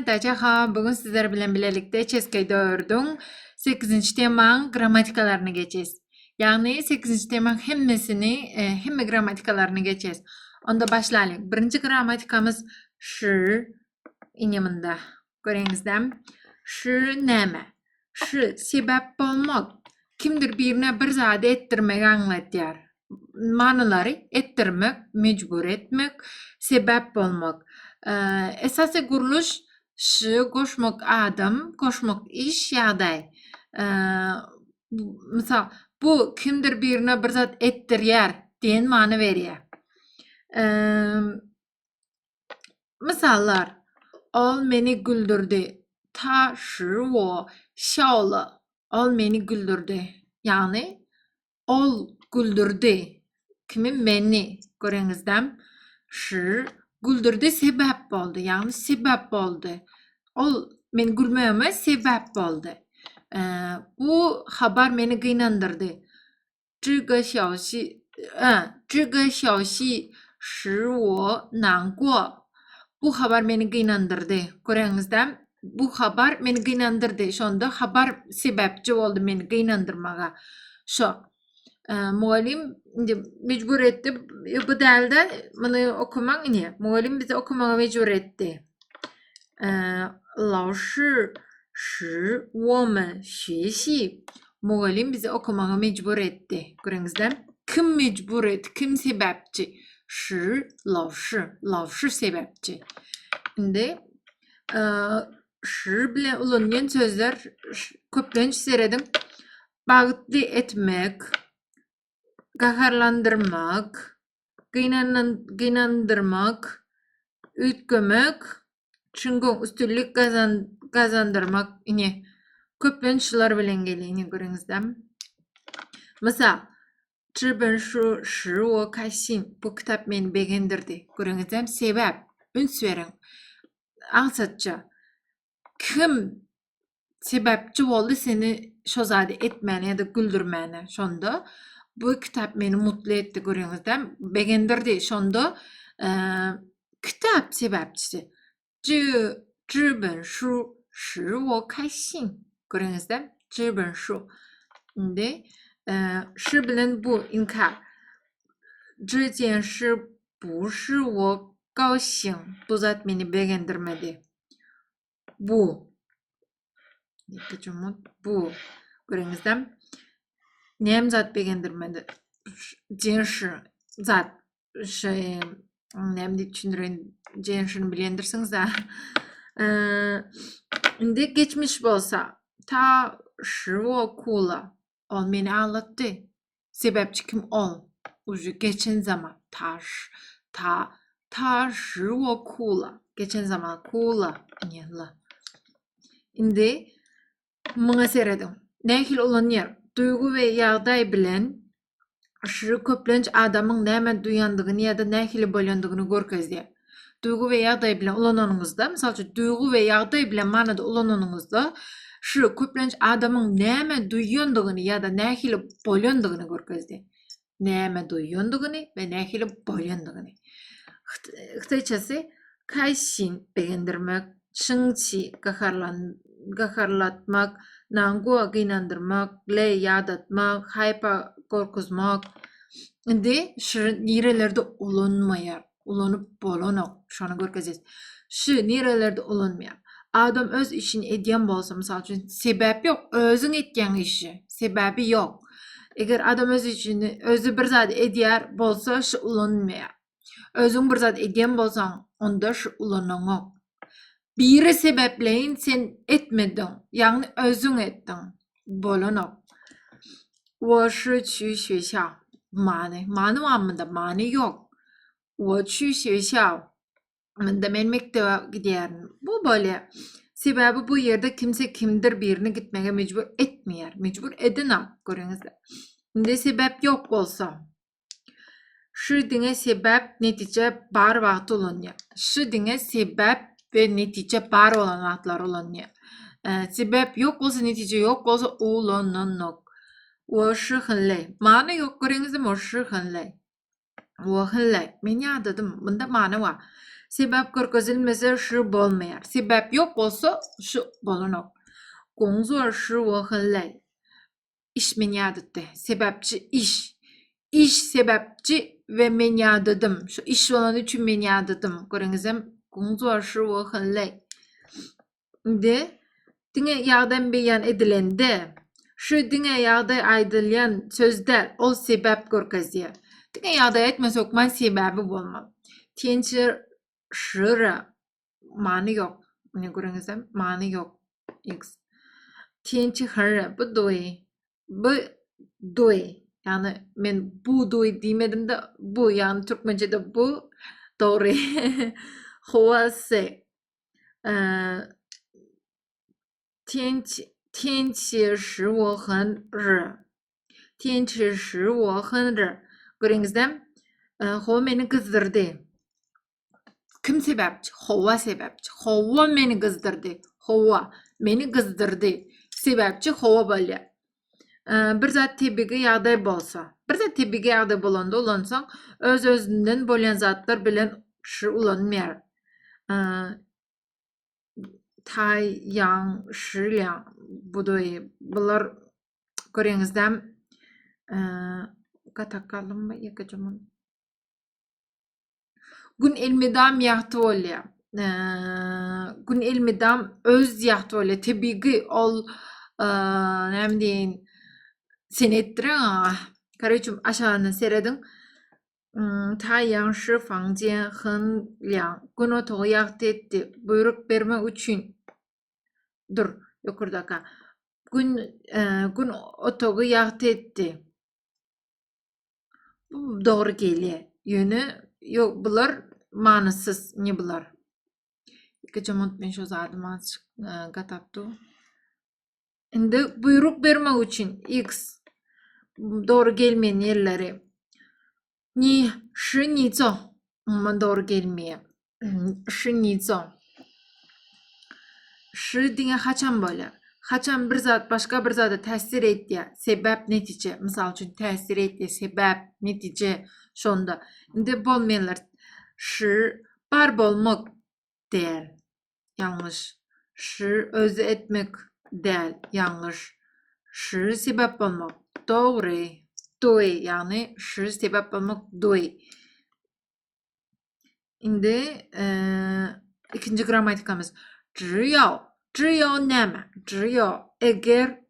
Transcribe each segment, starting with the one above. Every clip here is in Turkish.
Dajaha, bugün sizler bilen birlikte Çeskay 4'ün 8. temanın gramatikalarını geçeceğiz. Yani 8. temanın hemme gramatikalarını geçeceğiz. Onda başlayalım. Birinci gramatikamız şı inyamında. Görüyorsunuzdan. Şı neme? Şı sebep olmak. Kimdir birine bir zat ettirmek anlatıyor. Manaları ettirmek, mecbur etmek, sebep olmak. Esası kuruluş şı koşmak adam, koşmak iş yağday. Misal bu kimdir birine bir zat ettiriyor diyen mana veriyor. Misallar ol beni güldürdü. Ta şı wo笑了. Ol beni güldürdü. Yani ol güldürdü. Kimi beni görünüzden şı güldürdü sebep oldu. Yani sebep oldu. Ol men gülmeme sebep oldu. Bu haber beni kıynandırdı. 这个消息使我难过. Bu haber beni kıynandırdı. Görüyorsunuzdan bu haber beni kıynandırdı. Şonda haber sebepçi oldu beni kıynandırmağa. Şu. Muallim mecbur etti. Bu delde bunu okumak ne? Muallim bizi okumaya mecbur etti. 老师使我们学习. Muallim bizi okumaya mecbur etti. Görüyorsunuzdan kim mecbur etti? Kim sebepçi? 使老师 sebepçi. Şimdi şı bilen ulanyan sözler köpten seredim. Bağıtlı etmek, gaharlandırmak, kıynandırmak, ütkömek, çünkü üstünlük kazandırmak yine köpten şılar bilen geleni görünüzden. Mesela 这本书使我开心. Bu kitap beni beğendirdi. Görünüzden sebep, üns verin. Ansatça. Kim sebepçi oldu seni şozade etmene ya da güldürmene. Şonda bu kitap beni mutlu etti görünüzden. Beğendirdi. Şonda kitap sebepçisi. 这本书使我开心. Görünüzden. 这本书. Şimdi 是 bilen bu inkar. 这件事不是我高兴. Bu zat beni beğendirmedi. Bu. Bu. Görünüzden. Nem zat beğendirmedi. 件事 zat. Nem de düşündürün. 件事bilendirsiniz da. Şimdi geçmiş bolsa. Ta 使我哭了. Ol beni ağlattı. Sebepçi kim ol? Ucu geçen zaman. Ta 使我哭了. Geçen zaman 哭了. Şimdi mına seredim. Nehil olan yer. Duygu ve yağday bilen şı köplenç adamın näme duyandığını ya da nehili bolandığını görkezdi. Duygu ve yağday bilen ulananыңızda, misalçı duygu ve yağday bilen manada ulananыңızda şı köplenç adamın näme duyandığını ya da nehili bolandığını görkezdi. Näme duyandığını ve nehili bolandığını. Xitayçası kayşin beğendirmek, şıngçi gaharlatmak, nanguwa kıynandırmak, le yadatmak, haypa korkuzmak. Şimdi şı nerelerde ulanmayar, ulanıp bolanak, şunu görkezeceğiz. Şı nerelerde ulanmayar. Adam öz işini edyen bolsa, misal için sebep yok, özün etken işi, sebebi yok. Eğer adam öz işini özü bir zat edyer bolsa, şı ulanmayar. Özün bir zat edyen bolsan, onda şı ulanmak. Biri sebepleyin sen etmedin. Yani özün ettin. Bolanak. 我是去学校. Mani. Mani var mı da? Mani yok. 我去学校. Ben mektebe gidiyorum. Bu böyle. Sebebi bu yerde kimse kimdir birine gitmeye mecbur etmiyor. Mecbur edin. Görünüzde. Şimdi sebep yok olsa. Şı dine sebep netice bar vaxt olunca. Şı dine sebep ve netice bar olan vaxtlar olunca. Sebep yok olsa netice yok olsa ulananok. 我是很累. Mana yok görünüzde. 我是很累. 我很累. Ben yağdadım. Bunda mana var. Sebep görkezilmese şı bolmayar. Sebep yok olsa şı bolunok. 工作使我很累. İş men yadıttı. Sebepçi iş. İş sebepçi ve men yadıdım. Şu iş olan için men yadıdım. Görünüzem 工作使我很累. De dine yağdan beyan edilende şu dine yağda aydılayan sözler ol sebep görkezdiye. Dine yağda etme sokman sebebi olmam. Tiençi şıra manı yok. Ne görünüzem manı yok. X. Tiençi hırı bu doy. Bu doy. Yani ben bu doy demedim de bu yani Türkmence'de bu doğru. Havası. 天气使我很热. 天气使我很热. Görüngüzden hava beni kızdırdı. Kim sebepçi? Hava sebepçi. Hava beni kızdırdı. Hava beni kızdırdı. Sebepçi hava böyle. Bir zat tebigi yağday bolsa. Bir zat tebigi yağday bolanda ulansan öz özünden bolan zatlar bilen şı ulanmayar. Tay, yang, şırliang, budoy. Bunlar görüngüzden katakalım mı yakacağım. Gün elmedam yahtı olya. Gün elmedam öz yahtı olya. Tebigi ol nem deyin senettirin Karıcım aşağıdan seyredin. 太阳是房间很凉. Gün otoğu yahtı etti. Buyruk verme için. Dur yukarıdaki. Gün otoğu yahtı etti. Bu doğru geliyor. Yönü yok bunlar manasız. Ne bunlar? Geçen unutmayın şu zaten azıcık kataptı. Şimdi buyruk verme için X doğru gelmeyen yerleri. Ni shi ni zong. Ama doğru gelmiyor. Shi ni zong. Shi dine haçan böyle. Haçan bir zat başka bir zata tesir etti. Sebep netice. Misal için tesir etti. Sebep netice. Şonda. Şimdi bolmayanlar. Shi bar bolmak değil. Yanlış. Shi özü etmek değil. Yanlış. Shi sebep olmak. Doğru. Doğru. Yani shi sebep olmak doğru. Şimdi ikinci gramatikamız. 只要 ne? 只要 eğer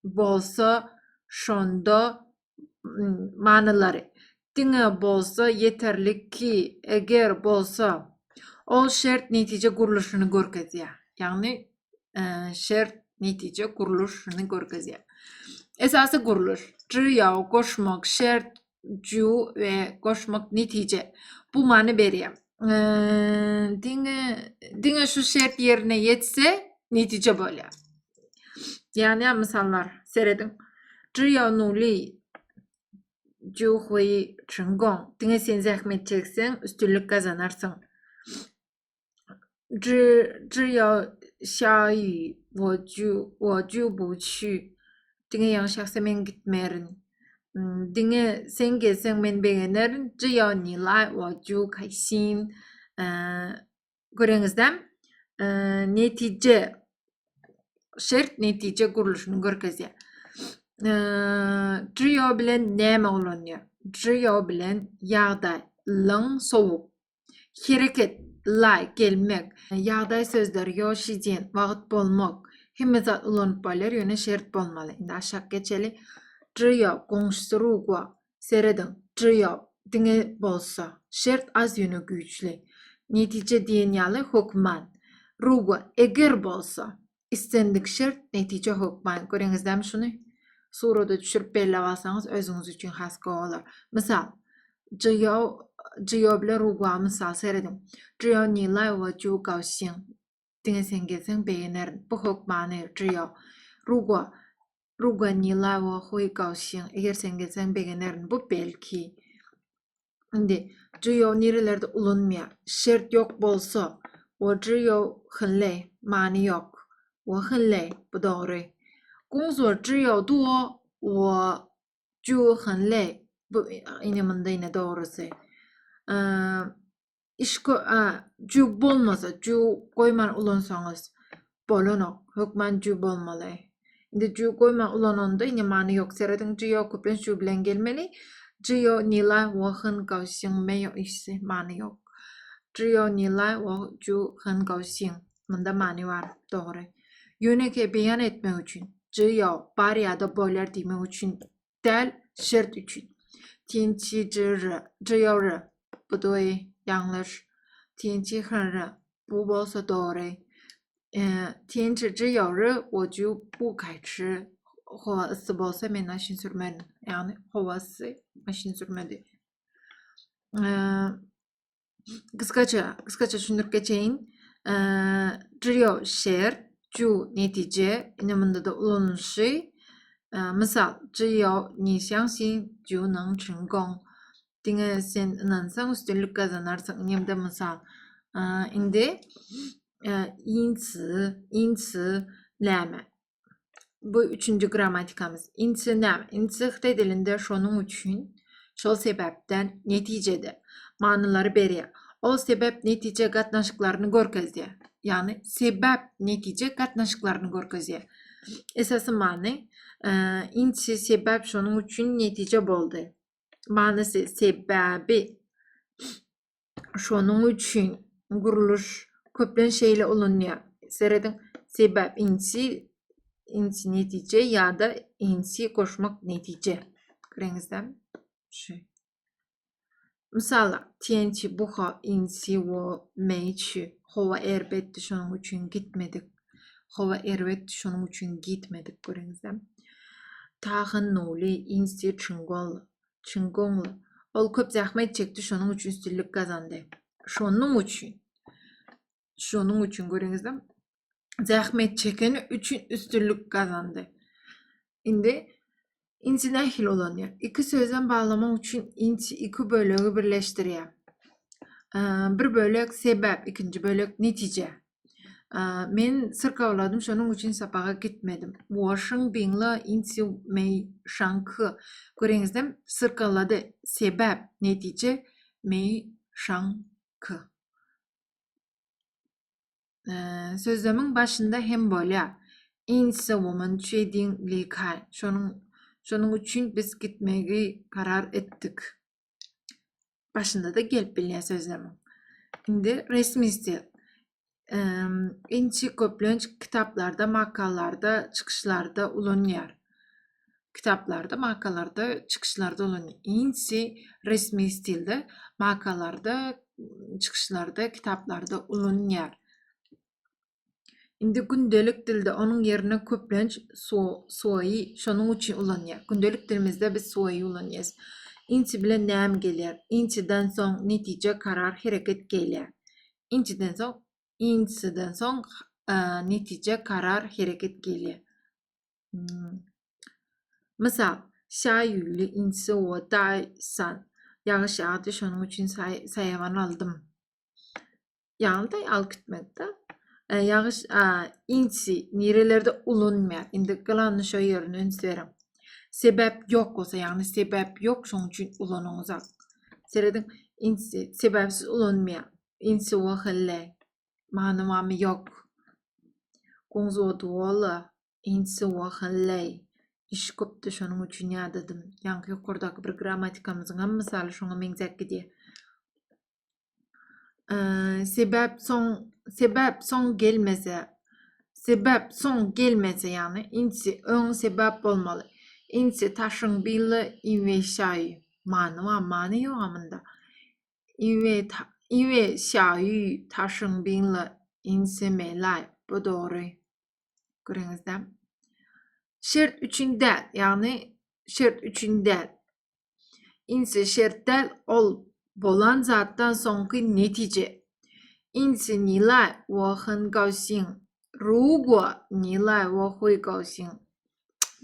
bolsa şonda manaları. Dine bolsa yeterli ki eğer bolsa o şart netice kuruluşunu görkezya. Yani şart netice kuruluşunu görkezya. Esası kuruluş. 只要 koşmak şart cu ve koşmak netice. Bu mani veriyor. Dine şu şart yerine yetse netice böyle. Yani misallar seyredin. 只要努力就会成功. Dine sen zahmet çeksen üstünlük kazanırsın. 只要下雨我就不去. Dine yanlışaksa ben gitmerim. Dine sen gelsen ben beğenirim. 只要你来我就开心. Görünüzden netice şart netice kuruluşunu görkezya. 只要 bilen neme olanıyor. 只要 bilen yağday, lang, soğuk. Hareket, lay, gelmek. Yağday sözler, yo, şijen, vaqt bolmak. Hemezat ulanıp balar, yöne şart bolmalı. Şimdi aşağı geçeli. 只要 komşusu ruğu, seyredin. 只要 dine bolsa. Şart az yönü güçlü. Netice diyen yalı hukman. Ruğu, eğer bolsa. İstendik şart, netice hukman. Görünüzden mi şunu? Surada düşürüp belli alsanız özünüz için haskı olur. Misal, 只要 bile ruğu misal seyredin. 只要你来我就高兴. Dine sen gelsen beğenirim. Bu hukmanı 只要. Ruğu 你来我会高兴. Eğer sen gelsen beğenirim. Bu belki. Şimdi 只要 nerelerde ulunmuyor. Şart yok bolsa. 我只有很累. Mani yok. 我很累. Bu doğru. 工作只要多我就很累. Bu yine doğrusu. Cü bolmasa, cü koyman ulansanız bolonok. Hükmen cü bolmalı. Indi cü koyman ulananda yine mani yok. Seredin cü yok köpen cü bilen gelmeli. Cü yok nilay wo很高兴 没有意思 mani yok. Cü yok nilay wo cü 很高兴 bunda mani var. Doğru. Yöneke beyan etmek için. Cü yok bari ya da boler demek için. Del şart için. 天气之热，只有热，不对，yanlış. 天气很热，不是对的。天气只有热，我就不开吃。Havası bolsa men aşın sürmedim. Yani havası aşın sürmedi. Kıskaça şundur geçeyim. 只有şer, cu netice, inamında da ulunuşu. Misal, 只有你相信就能成功. Dengan sen inansang üstünlük kazanırsın. İnemde misal. Indi, 因此, lame. Bu üçüncü gramatikamız. 因此, lame. 因此, Xitay dilinde şonun için, şol sebepten, neticede. Manaları beriyor. O sebep netice katnaşıklarını görkezdiyor. Yani sebep netice katnaşıklarını görkezdiyor. Esası mani, inçi sebep şonun için netice boldu. Manası sebebi şonun için kuruluş köplen şeyle olunuyor. Seredin sebep inçi netice ya da inçi koşmak netice. Kırınızdan şey. Mesela 天气不好，因此我没去. Hava elbette şunun için gitmedik. Hava elbette şunun için gitmedik. Görünüzden. 他很努力，因此成功了。成功了. Ol köp zahmet çekti, şunun için üstünlük kazandı. Şunun için. Şunun için görünüzden. Zahmet çekeni için üstünlük kazandı. Şimdi İnci nahil olanıyor. İki sözden bağlamak için inci iki bölüğü birleştiriyor. Bir bölük sebep, ikinci bölük netice. Men sırkavladım, şunun için sapağa gitmedim. 我生病了，因此没上课. Görünüzden sırkavladı. Sebep, netice, 没上课. Sözlemin başında hem böyle. 因此我们决定离开. Şunun için biz gitmeyi karar ettik. Başında da gelip bilinen sözlemin. Şimdi resmi stil. İnci köplenç kitaplarda, makalarda, çıkışlarda ulunuyor. Kitaplarda, makalarda, çıkışlarda ulunuyor. İnci resmi stilde, makalarda, çıkışlarda, kitaplarda ulunuyor. Şimdi gündelik dilde onun yerine köplenç so'yu şunun için ulanıyor. Gündelik dilimizde biz so'yu ulanıyoruz. İnci bile nem gelir. İnciden son netice karar hareket gelir. İnciden son netice karar hareket gelir. Misal, 下雨了，因此我带伞. Yağış yağdı, şunun için sayavan aldım. Yani da al gitmekte. Yağış inci nerelerde ulunmuyor. Şimdi kalanını şu yerini önsüyorum. Sebep yok olsa, yani sebep yok, şunun için ulanılacak. Seredin inci sebepsiz ulunmuyor. İnci o hılle. Manımamı yok. 工作多了，因此我很累. İş koptu, şunun için ya dedim. Yani yukarıdaki bir gramatikamızın misali şuna mengzek gidiyor. Sebep son gelmese yani inci ön sebep olmalı. İnci ta生病了，因为下雨. Manı yok amında. 因为下雨他生病了，因此没来. Bu doğru. Görünüzde. Şart için del, yani şart için del. İnci şart del ol bolan zattan sonraki netice. 因此你来我很高兴. 如果你来我会高兴.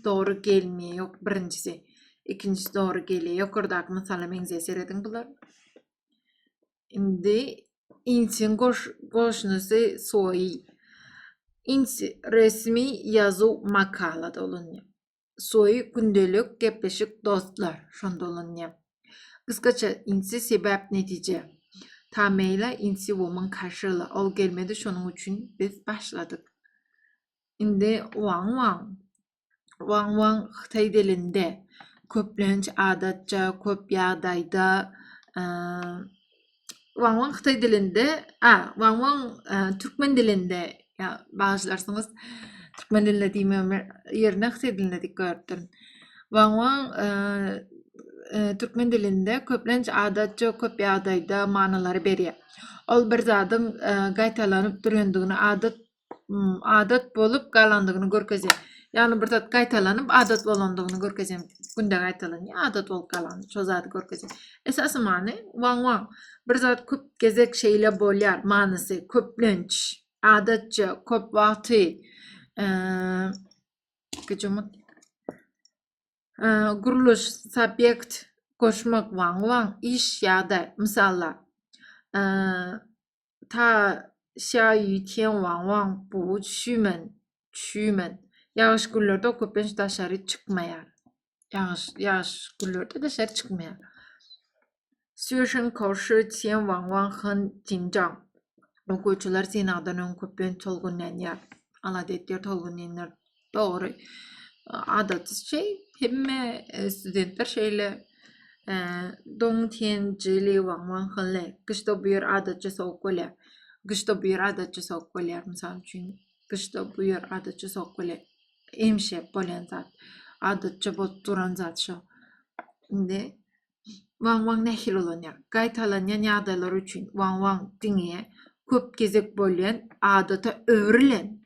Doğru gelmiyor. Yok birincisi. İkincisi doğru geliyor. Yukarıdaki misale benzer seyredin bunlar. Şimdi İnci'nin koşnusu soyu. İnci resmi yazı makalada olunuyor. Soyu gündelik gepleşik dostlar şunda olunuyor. Kıskaça inci sebep netice. Ta meyle insi woman karşıla. Ol gelmedi şunun için biz başladık. Indi Wang Wang Xitay dilinde köplenç adatça köp yağdayda Wang Wang Xitay dilinde Wang Wang Türkmen dilinde ya bağışlarsanız Türkmen dilinde diyeyim yerine Xitay dilinde gördüm. Wang Wang Türkmen dilinde köplenç adatça köp yağdayda manaları beriyor. Ol bir zadın gaytalanıp duruyandığını adat bolup galandığını görkezem. Yani bir zat gaytalanıp adat bolandığını görkezem. Günde gaytalanıyor adat bolup galandı. Şu zatı görkezem. Esası mani Wang Wang bir zat köp gezek şeyle bolyar manası köplenç adatça köp vakti gıcımın Guruluş, subjekt, koşmak, Wang Wang, iş ya da misalla. Ta 下雨天往往不出门. Yağış günlerde köplenç dışarı çıkmayar. Yağış günlerde dışarı çıkmayar. 学生考试前往往很紧张. Okuyucular sınavdan ön köplenç olgunlanıyor. Aladetler olgunlanıyor. Doğru. Adatı şey hem studentler şeyle冬天直立往往很累. Kışta buyur adatçı soğuk oluyor. Kışta buyur adatçı soğuk oluyor. Misal için kışta buyur adatçı soğuk oluyor. Emşe bolan zat. Adatçı bot duran zat şu. Şimdi Wang Wang nehir olanıyor. Gaytalanyan yağdalar için Wang Wang dineye köp gezek bolan adata öğrülen.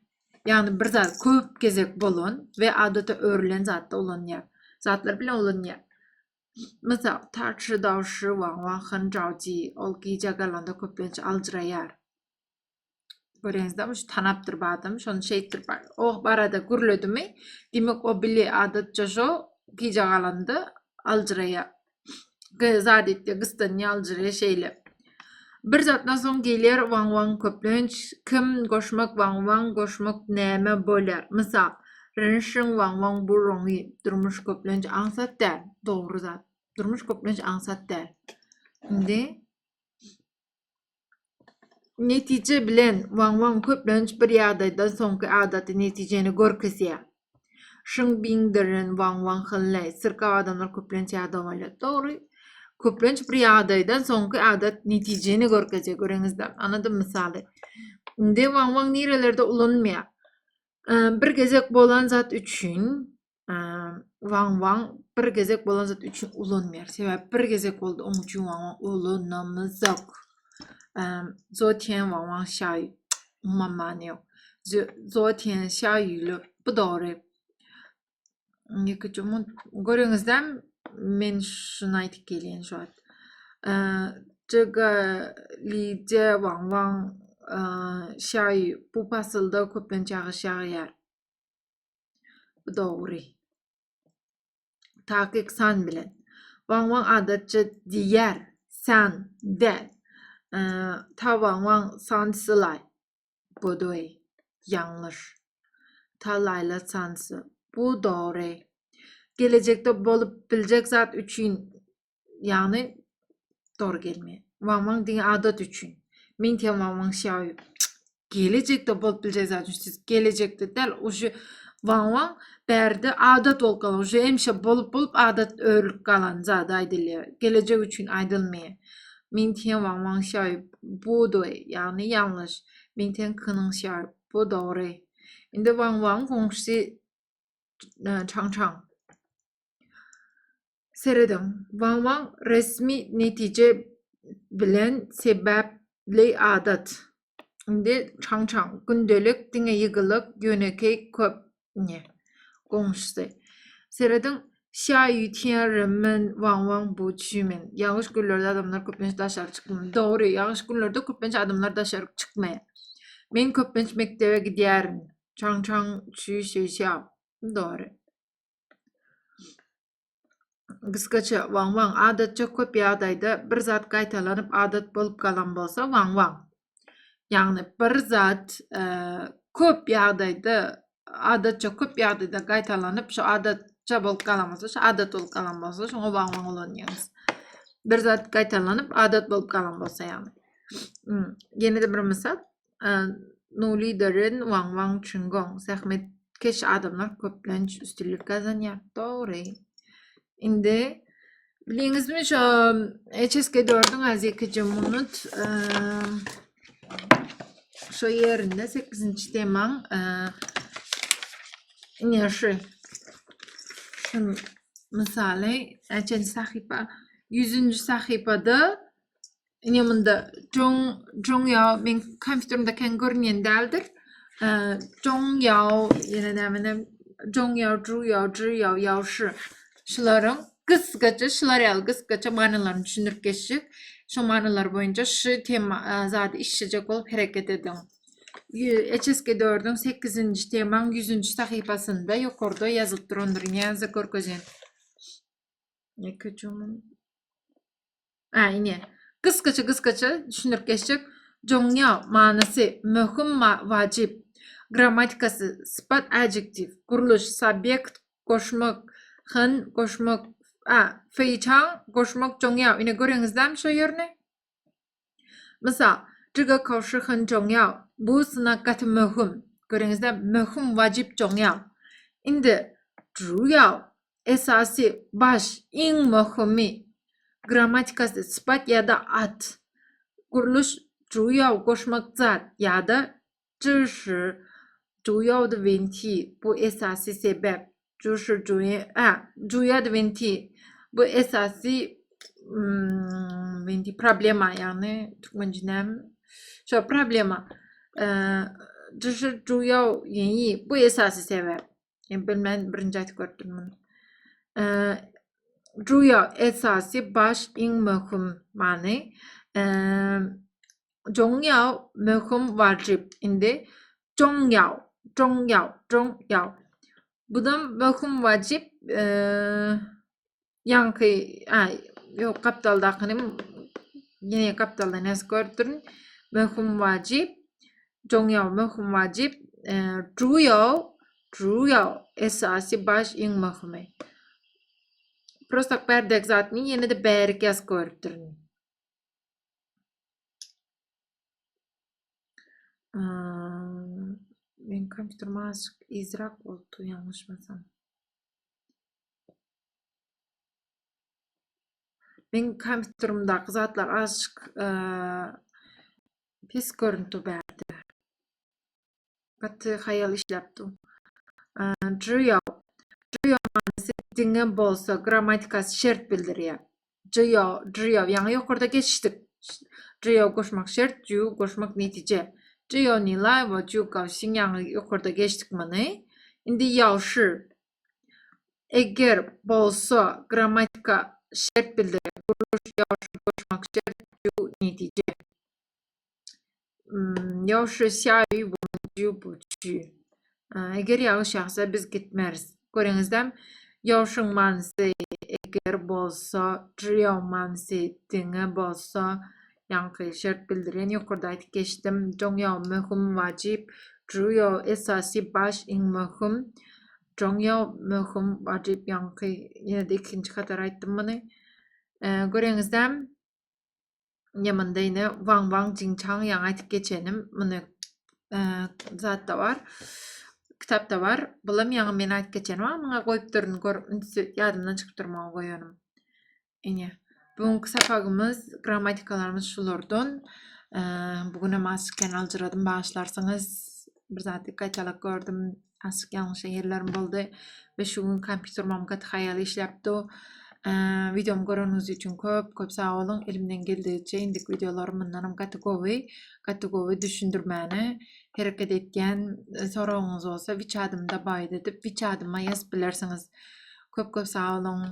Yani bir zat köp gezek bolon ve adata öğrülen zatta olanıyor. Zatlar bile olanıyor. Mesela 他吃到时往往很着急 ol giyecek alanda köplenç alcırayar. Görüyorsunuz şu tanaptır badım, şunu şeytir bar. O barada gürlödü mi? Demek o bile adatça şu giyecek alanda alcırayar. Zadette gıstan alcıraya şeyle. Bir zatdan son gelir Wang Wang köplenç kim koşmak Wang Wang koşmak neme bolar. Mesela 人生往往不容易. Durmuş köplenç ansat der. Doğru zat. Durmuş köplenç ansat der. Şimdi netice bilen Wang Wang köplenç bir yağdaydan sonki adatı neticeni görkesiya. Şın bindirin Wang Wang hınlay. Sırkav adamlar köplenç yağdamalı. Doğru. Köplenç bir yağdaydan sonki adat neticeni görkesiya. Görenizden. Anladım misali. Şimdi Wang Wang nerelerde ulunmuyor. Bir gezek bolan zat üçün Wang Wang bir gezek bolan zat üçün ulunmuyor. Sebep bir gezek oldu onun için Wang Wang ulunamızak. 昨天往往下雨，妈妈呢？昨天下雨了，不doğru. Yıkıcımın görünüzden men şunu aytıp geliyen şu an. 这个理解往往下雨不pasılda köplenç yağış yağar. Bu doğru. Takik san bilen. Wang Wang adatçı diğer san der. Ta Wang Wang sansı lay. Bu doğru. Yanlış. Ta layla sansı. Bu doğru. Gelecekte bolup bilecek zat üçün yani doğru gelmiyor. Wang Wang diye adat üçün. Min tiyan Wang Wang şayu. Gelecekte bolup bilecek zat üçün. Siz gelecekte del o şu Wang Wang berde adat ol kalan. O şu emşe bolup adat örülük kalan zat aydılıyor. Gelecek üçün aydılmıyor. Min tiyan Wang Wang şayu. Bu doğru. Yani yanlış. Min tiyan kının şayu. Bu doğru. Şimdi Wang Wang komşusu çang. Seyredin. Wang Wang resmi netice bilen sebepli adat. Şimdi çang gündelik dine yıgılık yönekey köp ne? Komşusu. Seyredin. 下雨天人们往往不出门. Yağış günlerde adamlar köplenç dışarı çıkmıyor. Doğru. Yağış günlerde köplenç adamlar dışarı çıkmıyor. Men köplenç mektebe giderim. Çang şu şey. Doğru. Kıskaça Wang Wang adatça köp yağdayda bir zat gaytalanıp adat bolup kalan bolsa Wang Wang. Yani bir zat köp yağdayda adatça köp yağdayda gaytalanıp şu adatça bolup kalan bolsa, şu adat bolup kalan bolsa, şunu Wang Wang olanıyoruz. Bir zat gaytalanıp adat bolup kalan bolsa yani. Yine de bir misal. Nulilerin Wang Wang Chungong. Zahmetkeş adamlar köplenç üstünlük kazanıyor. Doğru. Indi bildiğiniz mi şu HSK4'ün az 2. unut şu yerinde 8. teman yaşı. Şunu misali açın sahipa 100. sayfada yanımda Zhongyao ben kompütürümde kendi görmeyen değildir. Zhongyao yine de Zhongyao, Zhuyao, Zhiyao, Yaoshi şuların kıskaca şılar kıskaca manalarını düşünürüp geçecek. Şu manalar boyunca şu tema zaten işleyecek olup hareket edin. HSK4'ün 8. teman 100. sayfasında yukarıda yazılıp durundur. Yazı korkacağım. Ne kötüyüm. Yine. Kıskaça düşünürüp geçecek. Zhongyao manası mühim vacip. Gramatikası sıfat adjektif. Kuruluş subjekt koşmak. Hın koşmak.非常koşmak 重要. Yine görüyorsunuzlar mı şu yerine? Mesela 这个考试很重要. Bu sınav katı mühim. Görüyorsunuzlar mühim vacip 重要. Şimdi 主要 esası baş en mühimi. Gramatikası sıfat ya da ad. Kuruluş 主要 koşmak zat ya da 知识主要的问题 bu esası sebep. 就是主要的问题 bu esası problema yani Türkmencinem şu problema 这是主要原因 bu esası sebep. Yani ben birinci ayet gördüm bunu. 主要 esası baş en mühim mani 重要 mühim vacip indi 重要 bu da mühim vacip yankı yok kaptaldakını yine kaptalda nasıl gördün mühim vacip 重要 mühim vacip 主要 esası baş en mühimi. Prostak berdek zaten yine de berk yaz gördün. Ben kompütürüm azıcık izrak oldu yanlışmasam. Ben kompütürümde zatlar azıcık pis görüntü verdi. Katı hayal işlepti. 只要 manası dinle bolsa gramatikası şart bildiriyor. 只要yani yukarıda geçtik. 只要 koşmak şart, 就 koşmak netice. 只有你来我就高兴 yani yukarıda geçtik mi? Şimdi 要是 eğer bolsa gramatika şart bildiriyor. Kuruluş 要是 koşmak şart, 就 netice. 要是下雨我们就不去. Eğer yağış yağsa biz gitmeriz. Görüyorsunuzlar 要是 manası eğer bolsa, 只要 manası dinle bolsa, yankı şart bildiren yukarıda aytıp geçtim. 重要 mühim vacip, 只要 esası baş en mühim, 重要 mühim vacip yankı yine de ikinci kadar ayttım bunu. Görüyorsunuzlar yanında yine Wang Wang Jingchang yang aytıp geçenim. Bunu zat da var. Kitap da var. Bulam yang men aytıp geçenim ama bana koyup durun. Yadımdan çıkıp durmaya koyuyorum. Yine. Bugünkü sapagımız, gramatikalarımız şulardan. Bugün azıcık kenalcıradım. Bağışlarsanız bir zat kaytalak gördüm. Azıcık yanlış yerlerim oldu. Ve şu gün kompütürüm kat hayal işlepti. Videomu gördüğünüz için köp sağ olun. Elimden geldiğince indik videolarımdan kategori düşündürmeni hareket etken sorunuz olsa bir adımda bayit edip bir adıma yazıp bilirsiniz. Köp sağ olun.